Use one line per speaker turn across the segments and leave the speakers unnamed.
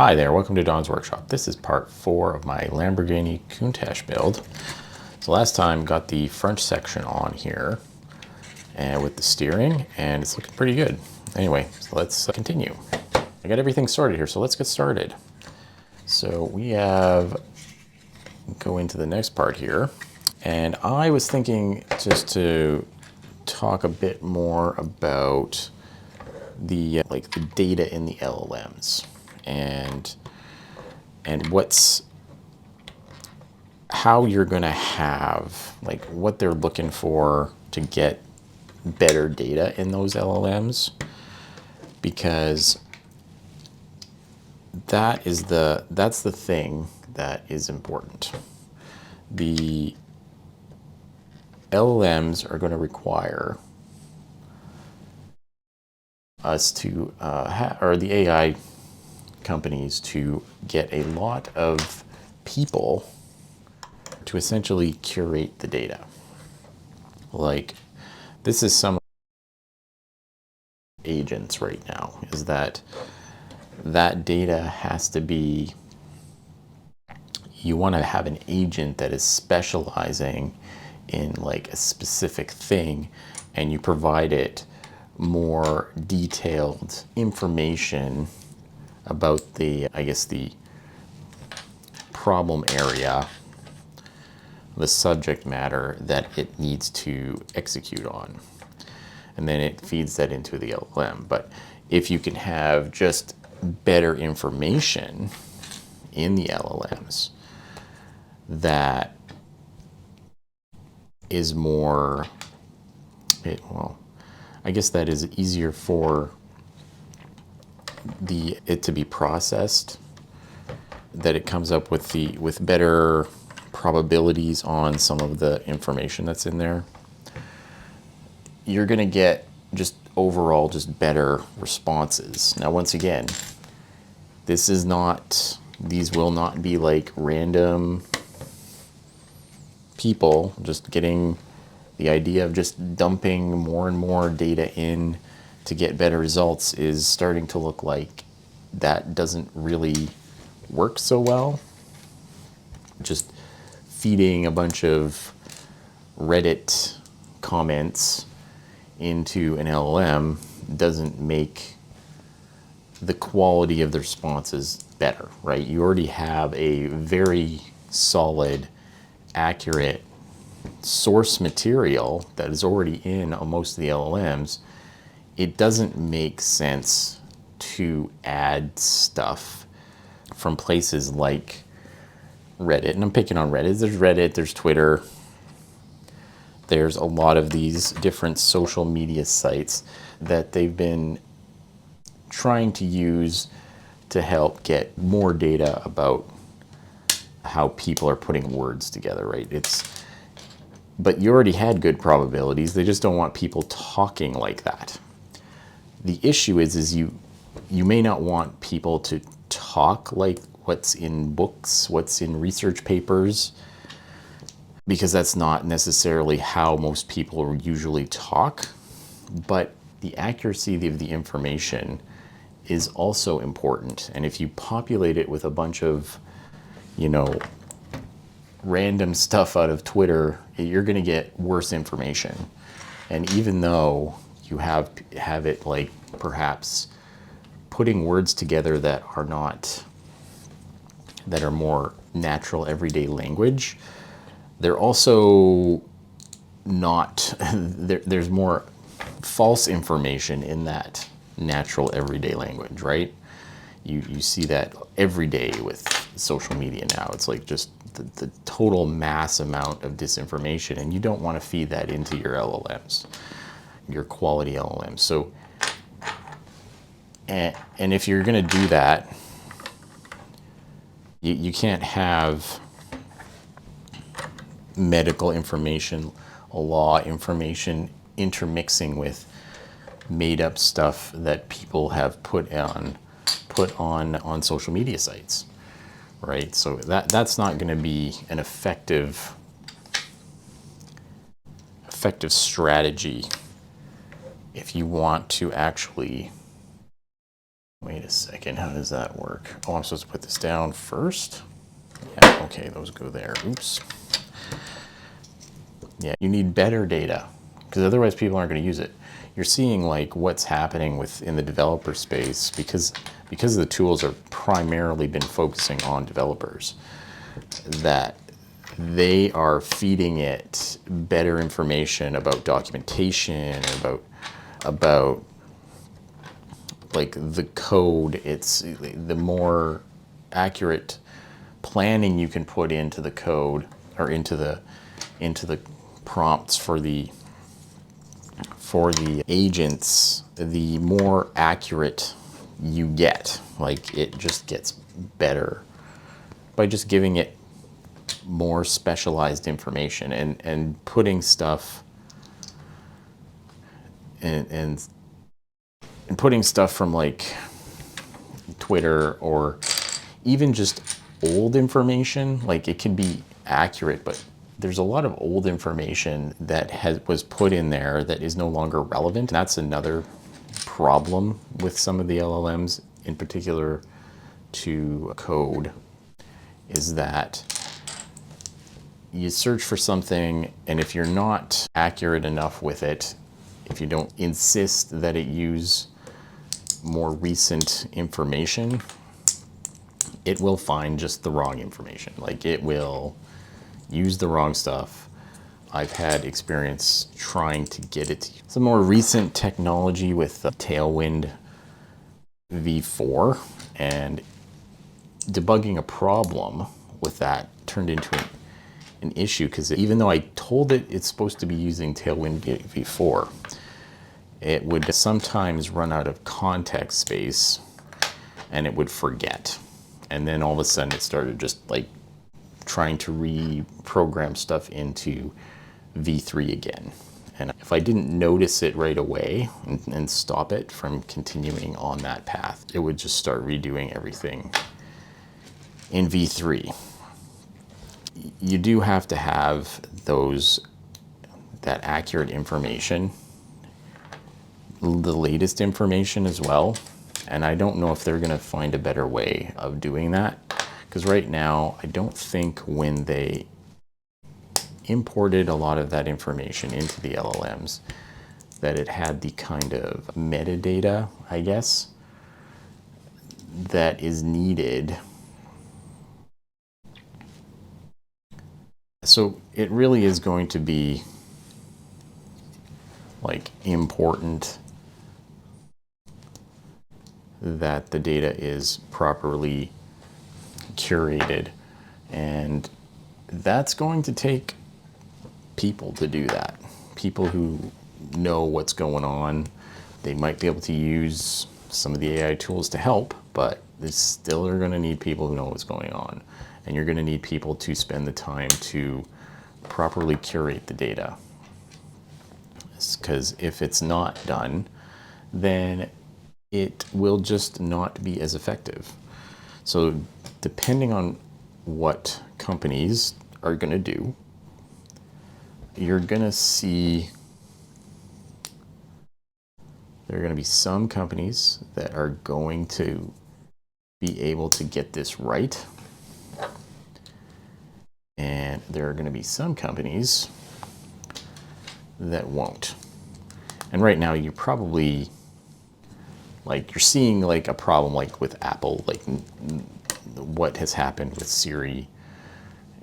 Hi there, welcome to Don's Workshop. This is part 4 of my Lamborghini Countach build. So last time got the front section on here and with the steering, and it's looking pretty good. Anyway, so let's continue. I got everything sorted here, so let's get started. So we go into the next part here, and I was thinking just to talk a bit more about the the data in the LLMs and how you're going to have, like, what they're looking for to get better data in those LLMs, because that's the thing that is important. The LLMs are going to require us to, or the AI companies, to get a lot of people to essentially curate the data. Like, this is some agents right now, is that data has to be, you want to have an agent that is specializing in like a specific thing, and you provide it more detailed information about the problem area, the subject matter that it needs to execute on. And then it feeds that into the LLM. But if you can have just better information in the LLMs that is more, I guess that is easier for it to be processed, that it comes up with better probabilities on some of the information that's in there, you're going to get just overall just better responses. Now, once again, these will not be like random people just getting the idea of just dumping more and more data in to get better results. Is starting to look like that doesn't really work so well. Just feeding a bunch of Reddit comments into an LLM doesn't make the quality of the responses better, right? You already have a very solid, accurate source material that is already in most of the LLMs. It doesn't make sense to add stuff from places like Reddit, and I'm picking on Reddit. There's Reddit, there's Twitter, there's a lot of these different social media sites that they've been trying to use to help get more data about how people are putting words together, right? But you already had good probabilities. They just don't want people talking like that. The issue is you may not want people to talk like what's in books, what's in research papers, because that's not necessarily how most people usually talk. But the accuracy of the information is also important. And if you populate it with a bunch of, random stuff out of Twitter, you're going to get worse information. And even though you have it like perhaps putting words together that are more natural everyday language, they're also not, there's more false information in that natural everyday language, right? You see that every day with social media now. It's like just the total mass amount of disinformation, and you don't want to feed that into your LLMs, your quality LLMs. So, and if you're going to do that, you can't have medical information, law information intermixing with made up stuff that people have put on social media sites, right? So that's not going to be an effective strategy if you want to actually Wait a second, how does that work? Oh, I'm supposed to put this down first? Yeah, okay, those go there. Oops. Yeah, you need better data because otherwise people aren't going to use it. You're seeing like what's happening within the developer space because the tools are primarily been focusing on developers, that they are feeding it better information about documentation, about like the code. It's the more accurate planning you can put into the code or into the prompts for the agents, the more accurate you get. Like it just gets better by just giving it more specialized information and putting stuff and putting stuff from like Twitter or even just old information. Like it can be accurate, but there's a lot of old information that was put in there that is no longer relevant. And that's another problem with some of the LLMs, in particular to code, is that you search for something, and if you're not accurate enough with it, if you don't insist that it use more recent information, it will find just the wrong information. Like it will use the wrong stuff. I've had experience trying to get it to some more recent technology with Tailwind v4, and debugging a problem with that turned into an issue because even though I told it it's supposed to be using Tailwind v4, it would sometimes run out of context space and it would forget. And then all of a sudden it started just like trying to reprogram stuff into v3 again. And if I didn't notice it right away and stop it from continuing on that path, it would just start redoing everything in v3. You do have to have that accurate information, the latest information as well. And I don't know if they're going to find a better way of doing that, because right now I don't think when they imported a lot of that information into the LLMs that it had the kind of metadata, I guess, that is needed. So it really is going to be like important that the data is properly curated, and that's going to take people to do that. People who know what's going on. They might be able to use some of the AI tools to help, but they still are going to need people who know what's going on, and you're going to need people to spend the time to properly curate the data, because if it's not done, then it will just not be as effective. So depending on what companies are going to do, you're going to see there are going to be some companies that are going to be able to get this right, and there are going to be some companies that won't. And right now you probably you're seeing like a problem like with Apple, like what has happened with Siri,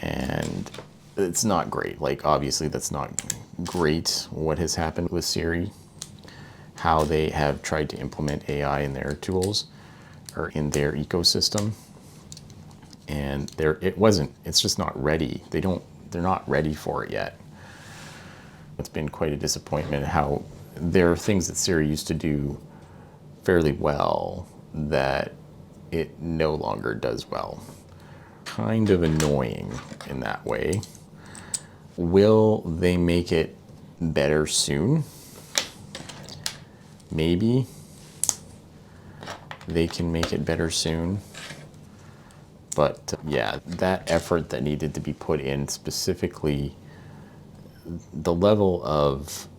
and it's not great. Like obviously that's not great what has happened with Siri, how they have tried to implement AI in their tools or in their ecosystem, and it's just not ready. They're not ready for it yet. It's been quite a disappointment how there are things that Siri used to do fairly well that it no longer does well. Kind of annoying in that way. Will they make it better soon? Maybe they can make it better soon. But yeah, that effort that needed to be put in, specifically the level of,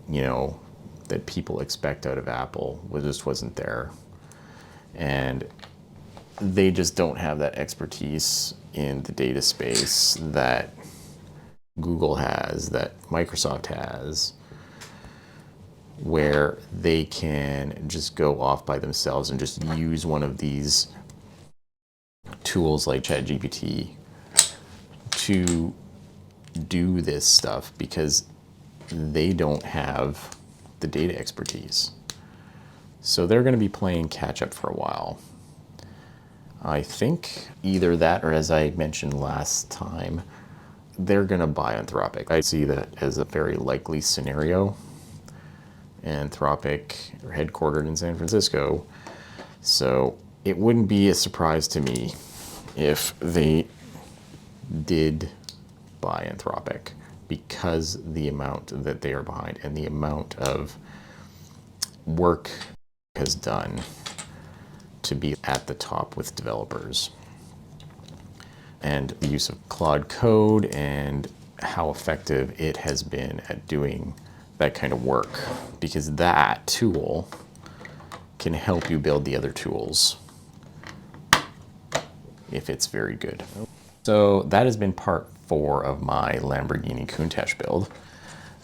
that people expect out of Apple just wasn't there. And they just don't have that expertise in the data space that Google has, that Microsoft has, where they can just go off by themselves and just use one of these tools like ChatGPT to do this stuff, because they don't have the data expertise. So they're going to be playing catch up for a while. I think either that, or as I mentioned last time, they're going to buy Anthropic. I see that as a very likely scenario. Anthropic are headquartered in San Francisco, so it wouldn't be a surprise to me if they did buy Anthropic, because the amount that they are behind and the amount of work has done to be at the top with developers, and the use of Claude Code and how effective it has been at doing that kind of work, because that tool can help you build the other tools if it's very good. So that has been part 4 of my Lamborghini Countach build.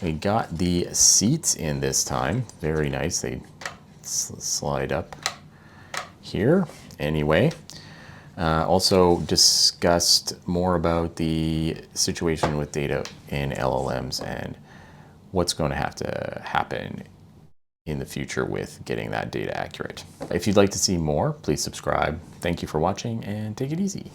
We got the seats in this time. Very nice. They slide up here. Anyway, also discussed more about the situation with data in LLMs and what's going to have to happen in the future with getting that data accurate. If you'd like to see more, please subscribe. Thank you for watching, and take it easy.